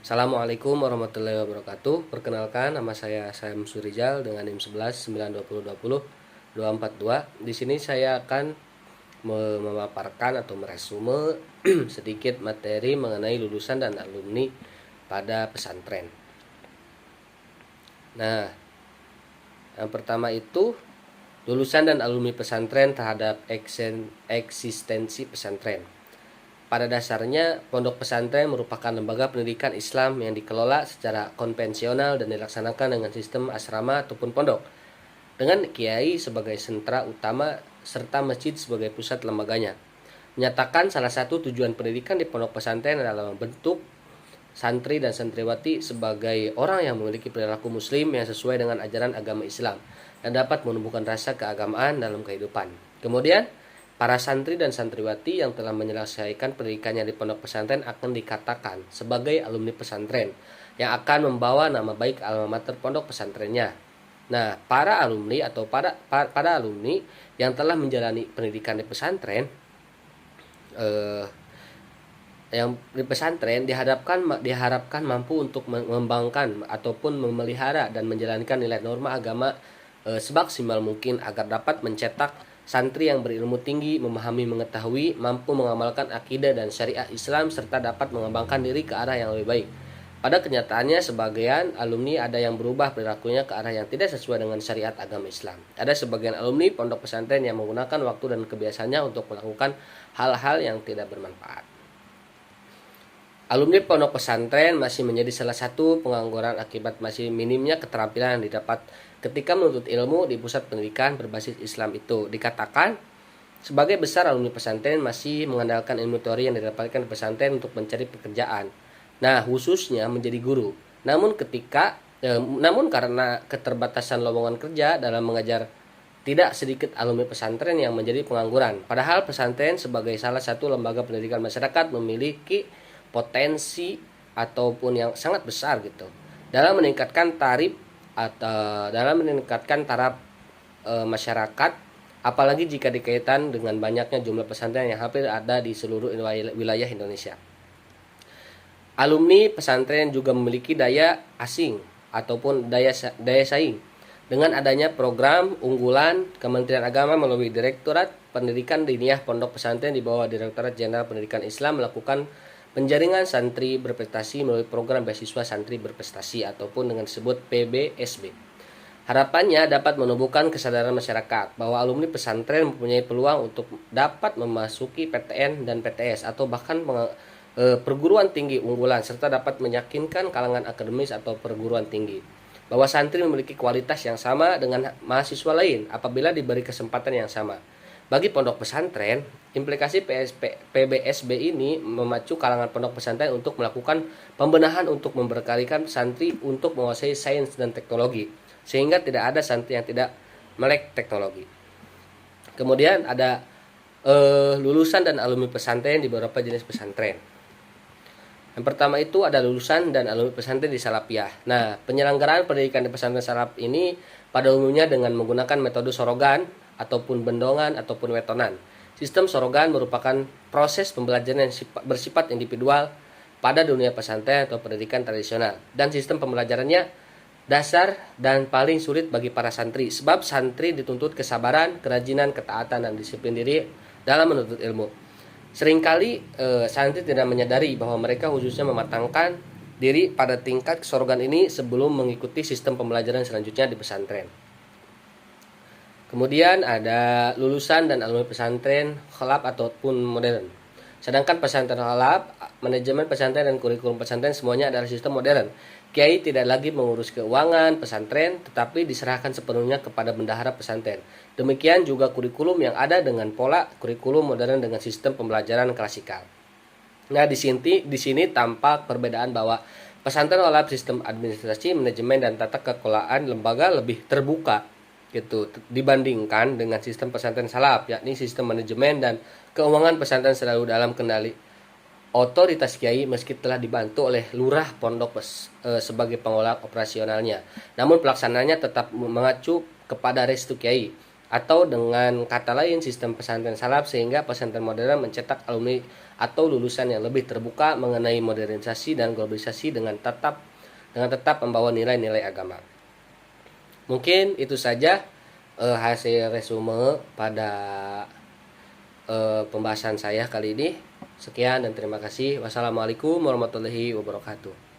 Assalamualaikum warahmatullahi wabarakatuh. Perkenalkan, nama saya Sam Surijal dengan NIM 11 920 20 242. Di sini saya akan memaparkan atau meresume sedikit materi mengenai lulusan dan alumni pada pesantren. Nah, yang pertama itu lulusan dan alumni pesantren terhadap eksistensi pesantren. Pada dasarnya, pondok pesantren merupakan lembaga pendidikan Islam yang dikelola secara konvensional dan dilaksanakan dengan sistem asrama ataupun pondok, dengan kiai sebagai sentra utama serta masjid sebagai pusat lembaganya. Menyatakan salah satu tujuan pendidikan di pondok pesantren adalah membentuk santri dan santriwati sebagai orang yang memiliki perilaku muslim yang sesuai dengan ajaran agama Islam dan dapat menumbuhkan rasa keagamaan dalam kehidupan. Kemudian, para santri dan santriwati yang telah menyelesaikan pendidikannya di pondok pesantren akan dikatakan sebagai alumni pesantren yang akan membawa nama baik alma mater pondok pesantrennya. Nah, para alumni atau pada alumni yang telah menjalani pendidikan di pesantren yang di pesantren diharapkan mampu untuk mengembangkan ataupun memelihara dan menjalankan nilai norma agama semaksimal mungkin agar dapat mencetak santri yang berilmu tinggi, memahami, mengetahui, mampu mengamalkan akidah dan syariat Islam serta dapat mengembangkan diri ke arah yang lebih baik. Pada kenyataannya, sebagian alumni ada yang berubah perilakunya ke arah yang tidak sesuai dengan syariat agama Islam. Ada sebagian alumni pondok pesantren yang menggunakan waktu dan kebiasaannya untuk melakukan hal-hal yang tidak bermanfaat. Alumni pondok pesantren masih menjadi salah satu pengangguran akibat masih minimnya keterampilan yang didapat ketika menuntut ilmu di pusat pendidikan berbasis Islam itu. Dikatakan, sebagai besar alumni pesantren masih mengandalkan ilmu teori yang didapatkan di pesantren untuk mencari pekerjaan. Nah, khususnya menjadi guru. Namun karena keterbatasan lowongan kerja dalam mengajar, tidak sedikit alumni pesantren yang menjadi pengangguran. Padahal pesantren sebagai salah satu lembaga pendidikan masyarakat memiliki potensi ataupun yang sangat besar gitu dalam meningkatkan taraf masyarakat, apalagi jika dikaitkan dengan banyaknya jumlah pesantren yang hampir ada di seluruh wilayah Indonesia. Alumni pesantren juga memiliki daya asing ataupun daya saing. Dengan adanya program unggulan, Kementerian Agama melalui Direktorat Pendidikan Diniyah Pondok Pesantren di bawah Direktorat Jenderal Pendidikan Islam melakukan penjaringan santri berprestasi melalui program beasiswa santri berprestasi ataupun dengan disebut PBSB. Harapannya dapat menumbuhkan kesadaran masyarakat bahwa alumni pesantren mempunyai peluang untuk dapat memasuki PTN dan PTS atau bahkan perguruan tinggi unggulan serta dapat meyakinkan kalangan akademis atau perguruan tinggi bahwa santri memiliki kualitas yang sama dengan mahasiswa lain apabila diberi kesempatan yang sama. Bagi pondok pesantren, implikasi PBSB ini memacu kalangan pondok pesantren untuk melakukan pembenahan untuk memberkalikan santri untuk menguasai sains dan teknologi, sehingga tidak ada santri yang tidak melek teknologi. Kemudian ada lulusan dan alumni pesantren di beberapa jenis pesantren. Yang pertama itu ada lulusan dan alumni pesantren di Salafiyah. Nah, penyelenggaraan pendidikan di pesantren salaf ini pada umumnya dengan menggunakan metode sorogan ataupun bendongan ataupun wetonan. Sistem sorogan merupakan proses pembelajaran yang bersifat individual pada dunia pesantren atau pendidikan tradisional, dan sistem pembelajarannya dasar dan paling sulit bagi para santri sebab santri dituntut kesabaran, kerajinan, ketaatan dan disiplin diri dalam menuntut ilmu. Seringkali santri tidak menyadari bahwa mereka khususnya mematangkan diri pada tingkat sorogan ini sebelum mengikuti sistem pembelajaran selanjutnya di pesantren. Kemudian ada lulusan dan alumni pesantren khalaf ataupun modern. Sedangkan pesantren khalaf, manajemen pesantren dan kurikulum pesantren semuanya adalah sistem modern. Kiai tidak lagi mengurus keuangan pesantren, tetapi diserahkan sepenuhnya kepada bendahara pesantren. Demikian juga kurikulum yang ada dengan pola kurikulum modern dengan sistem pembelajaran klasikal. Nah, di sini tampak perbedaan bahwa pesantren khalaf sistem administrasi, manajemen dan tata kelolaan lembaga lebih terbuka gitu dibandingkan dengan sistem pesantren salaf, yakni sistem manajemen dan keuangan pesantren selalu dalam kendali otoritas kiai meski telah dibantu oleh lurah pondok sebagai pengelola operasionalnya. Namun pelaksananya tetap mengacu kepada restu kiai. Atau dengan kata lain, sistem pesantren salaf sehingga pesantren modern mencetak alumni atau lulusan yang lebih terbuka mengenai modernisasi dan globalisasi dengan tetap membawa nilai-nilai agama. Mungkin itu saja hasil resume pada pembahasan saya kali ini. Sekian dan terima kasih. Wassalamualaikum warahmatullahi wabarakatuh.